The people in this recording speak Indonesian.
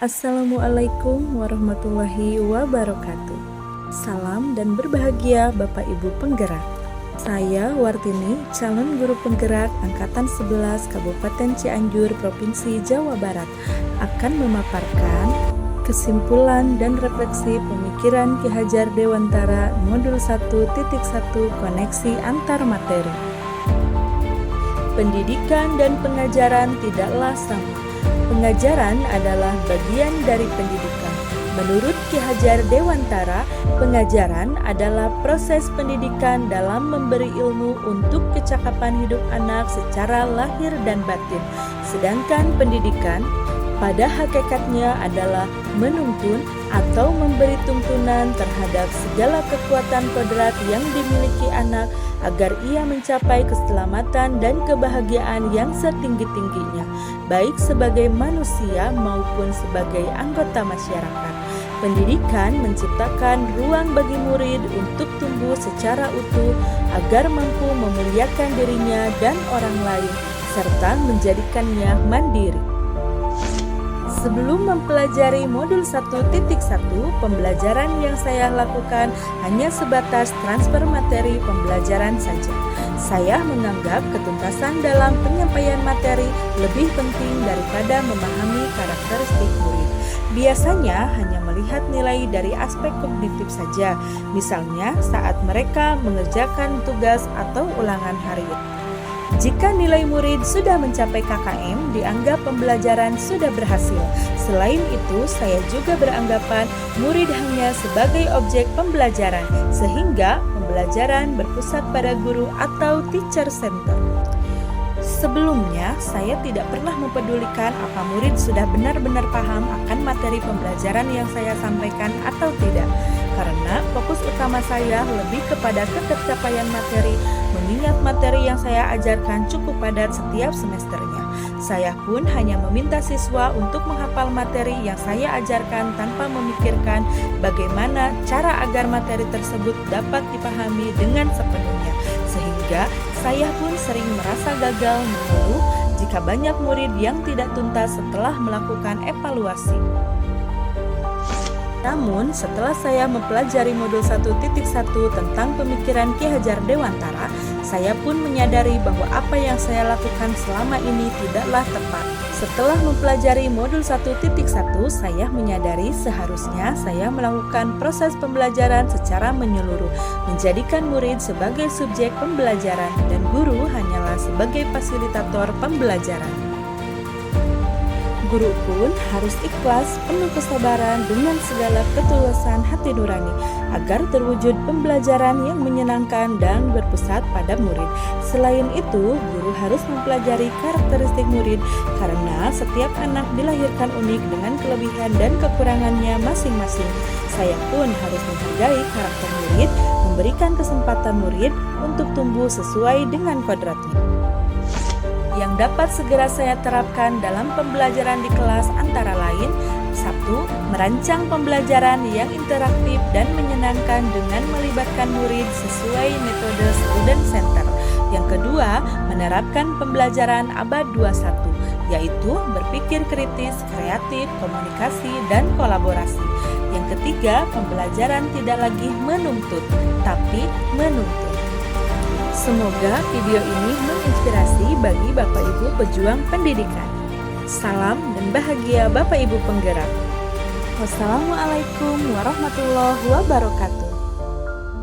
Assalamualaikum warahmatullahi wabarakatuh. Salam dan berbahagia Bapak Ibu penggerak. Saya Wartini, calon guru penggerak Angkatan 11 Kabupaten Cianjur, Provinsi Jawa Barat, akan memaparkan kesimpulan dan refleksi pemikiran Ki Hajar Dewantara Modul 1.1 Koneksi Antar Materi. Pendidikan dan pengajaran tidaklah sama. Pengajaran adalah bagian dari pendidikan. Menurut Ki Hajar Dewantara, pengajaran adalah proses pendidikan dalam memberi ilmu untuk kecakapan hidup anak secara lahir dan batin. Sedangkan pendidikan pada hakikatnya adalah menuntun atau memberi tuntunan terhadap segala kekuatan kodrat yang dimiliki anak agar ia mencapai keselamatan dan kebahagiaan yang setinggi-tingginya, baik sebagai manusia maupun sebagai anggota masyarakat. Pendidikan menciptakan ruang bagi murid untuk tumbuh secara utuh agar mampu memuliakan dirinya dan orang lain, serta menjadikannya mandiri. Sebelum mempelajari modul 1.1, pembelajaran yang saya lakukan hanya sebatas transfer materi pembelajaran saja. Saya menganggap ketuntasan dalam penyampaian materi lebih penting daripada memahami karakteristik murid. Biasanya hanya melihat nilai dari aspek kognitif saja, misalnya saat mereka mengerjakan tugas atau ulangan harian. Jika nilai murid sudah mencapai KKM, dianggap pembelajaran sudah berhasil. Selain itu, saya juga beranggapan murid hanya sebagai objek pembelajaran, sehingga pembelajaran berpusat pada guru atau teacher center. Sebelumnya, saya tidak pernah mempedulikan apa murid sudah benar-benar paham akan materi pembelajaran yang saya sampaikan atau tidak, karena fokus utama saya lebih kepada ketercapaian materi, mengingat materi yang saya ajarkan cukup padat setiap semesternya. Saya pun hanya meminta siswa untuk menghafal materi yang saya ajarkan tanpa memikirkan bagaimana cara agar materi tersebut dapat dipahami dengan sepenuhnya, sehingga saya pun sering merasa gagal mengeluh jika banyak murid yang tidak tuntas setelah melakukan evaluasi. Namun, setelah saya mempelajari modul 1.1 tentang pemikiran Ki Hajar Dewantara, saya pun menyadari bahwa apa yang saya lakukan selama ini tidaklah tepat. Setelah mempelajari modul 1.1, saya menyadari seharusnya saya melakukan proses pembelajaran secara menyeluruh, menjadikan murid sebagai subjek pembelajaran dan guru hanyalah sebagai fasilitator pembelajaran. Guru pun harus ikhlas, penuh kesabaran dengan segala ketulusan hati nurani agar terwujud pembelajaran yang menyenangkan dan berpusat pada murid. Selain itu, guru harus mempelajari karakteristik murid karena setiap anak dilahirkan unik dengan kelebihan dan kekurangannya masing-masing. Saya pun harus menghargai karakter murid, memberikan kesempatan murid untuk tumbuh sesuai dengan kodratnya. Yang dapat segera saya terapkan dalam pembelajaran di kelas antara lain: 1. Merancang pembelajaran yang interaktif dan menyenangkan dengan melibatkan murid sesuai metode student center. Yang kedua, menerapkan pembelajaran abad 21, yaitu berpikir kritis, kreatif, komunikasi, dan kolaborasi. Yang ketiga, pembelajaran tidak lagi menuntut, tapi menuntun. Semoga video ini menginspirasi bagi Bapak Ibu pejuang pendidikan. Salam dan bahagia Bapak Ibu penggerak. Wassalamualaikum warahmatullahi wabarakatuh.